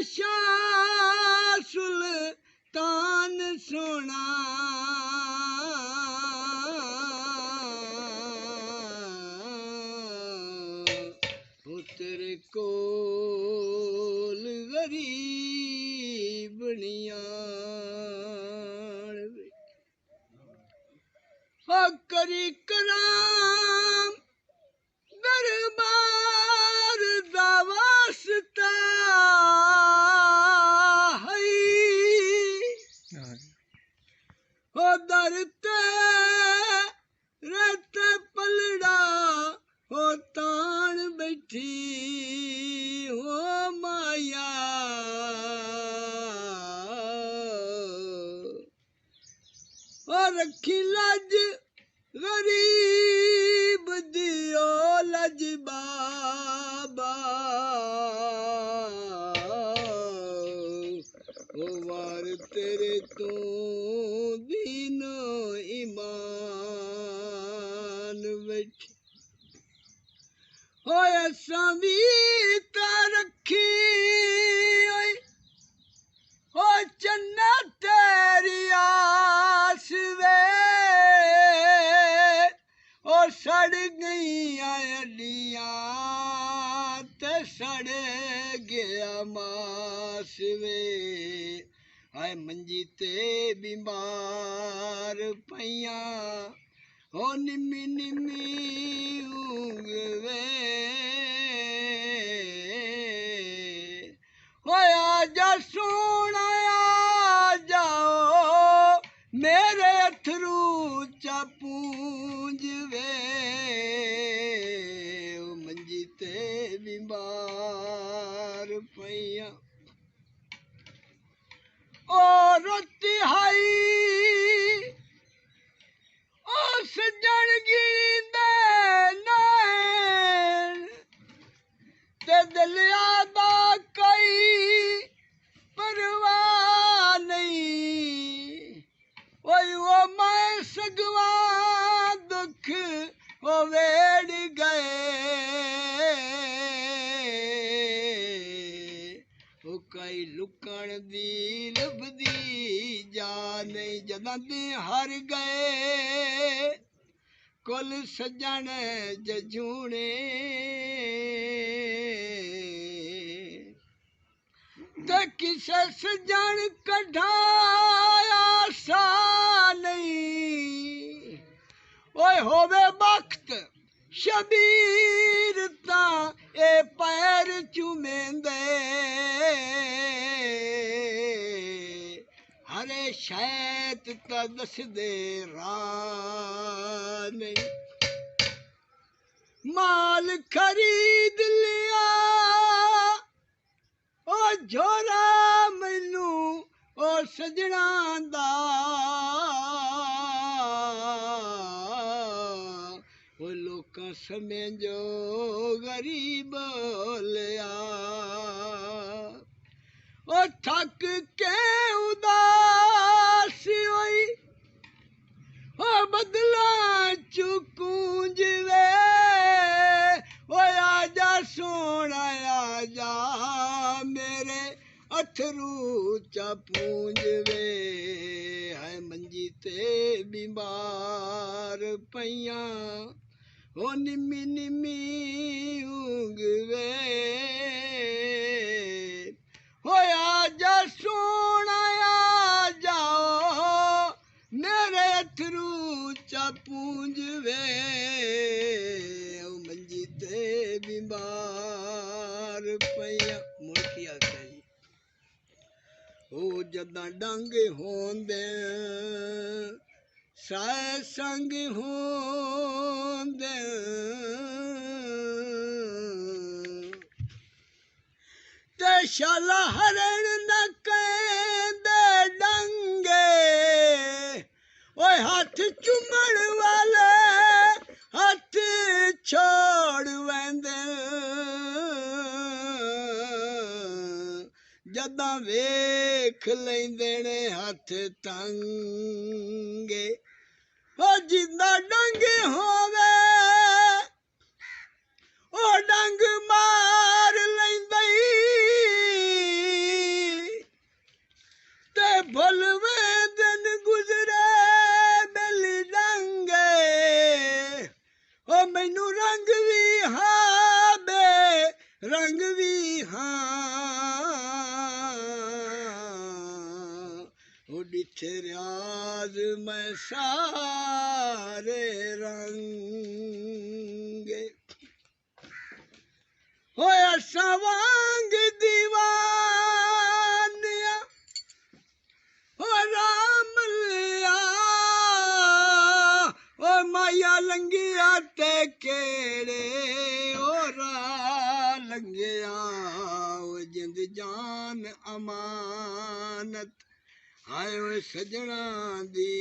शाह सुल्तान सोना तेरे कोल गरीब नियाण करी कराम दरबार दा वास्ता हो दर ते रत पलड़ा हो तान बैठी हो माया और रखी लज गरीब दियो लज बाबा ओ वार तेरे तो दीनो ईमान बैठी होय असां भी ता रखी हो चन्ना तेरी आस वे ओ सड़ गईयां अड्डियां ते सड़ गया मास वे हाय मंजी ते बीमार पईयां हो निम्मी निम्मी ऊंघ वे होय आजा सोना आ जाओ मेरे अथरू चा पूंज वे मंजी ते बीमार पईयां ओ रोटी हाई ओ सजन गिंदे नैन ते दिलिया दा कई परवाह नहीं ओए वो मैं सगवा दुख वो वेड़ गए ओ कई लुकण दी लभदी जा नहीं जदां दे हार गए कुल सजण जजूणे ते किसे सजण कढ़ाया सा नहीं ओए होवे वक्त शबीर ता ए पैर चूमेंदे हरे शैत ता दसदे राह नहीं माल खरीद लिया ओ झोरा मैनू ओ सजना दा ओ लोकां समझो गरीब लिया ओ थक के उदास होई ओ बदला चुकूंज वे ओ आजा सोना आजा मेरे अथरू चा पूंज वे है मंजी ते बीमार पईयां ओ निम्मी निम्मी ऊंघ वे हो आजा सोना आ जाओ मेरे अथरू चा पूंज वे मंजी ते बीमार पईयां मुड़की आख्या जी ओ जदां डंग होंदे साए संग होंदे ते शाला हरण न कहंदे डंगे ओए हाथ चुमण वाले हाथ छोड़ वेंदे जदां वेख लैंदे ने हथ तंगे ओ जिंदा डंग होवे ओ डंग मार लैंदई भुलवे दिन गुजरे बेली रंगे ओ मैनू रंग भी हाँ बे रंग भी हाँ ओ डिठे रियाज मैं सारे रंगे हो असा वांग दीवानिया ओ राम लिया ओ माया लंगिया ते केड़े ओ रा लंगिया ओ जिंद जान अमानत हाय ओ सजना दी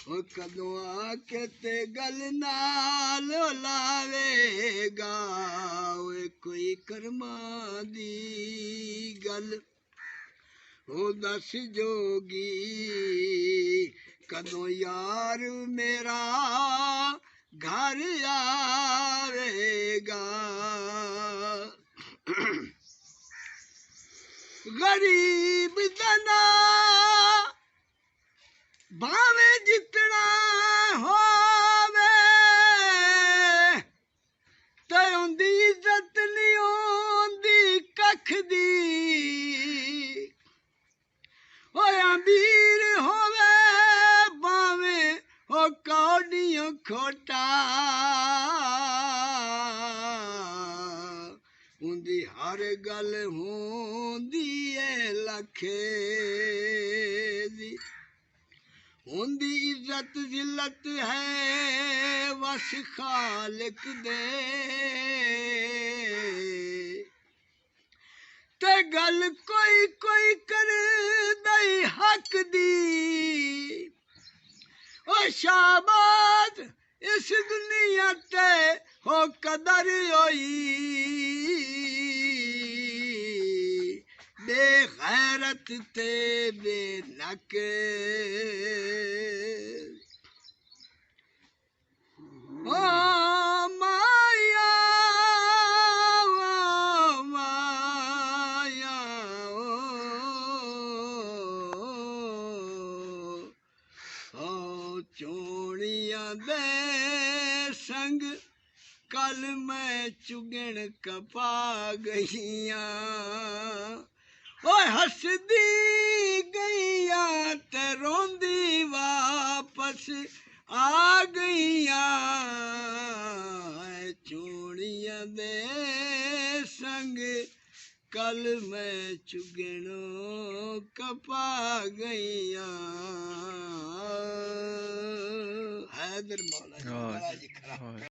ओ कदों आके ते गल नाल लावेगा ओ कोई कर्मा दी गल ओ दस जोगी कदों यार मेरा घर आवेगा गरीब जना भावे जितना होवे ते उंदी इज्जत नहीं होंदी कख दी ओ अमीर होवे भावे ओ कौडियों खोटा उंदी हर गल होंदी है लखे दी उंदी इज्जत जिल्लत है वश खालिक दे ते गल कोई कोई कर दई हक दी ओ शाबाश इस दुनिया ते हो कदर होई बेगैरत ते बेनक ओ माया माया ओ चोड़ियां दे संग कल मैं चुगण कपा गईयां ओ हसदी गईया ते रोंदी वापस आ गईया चोड़ियां दे संग कल मैं चुगणों कपा गईया हैदर मौला जी खरा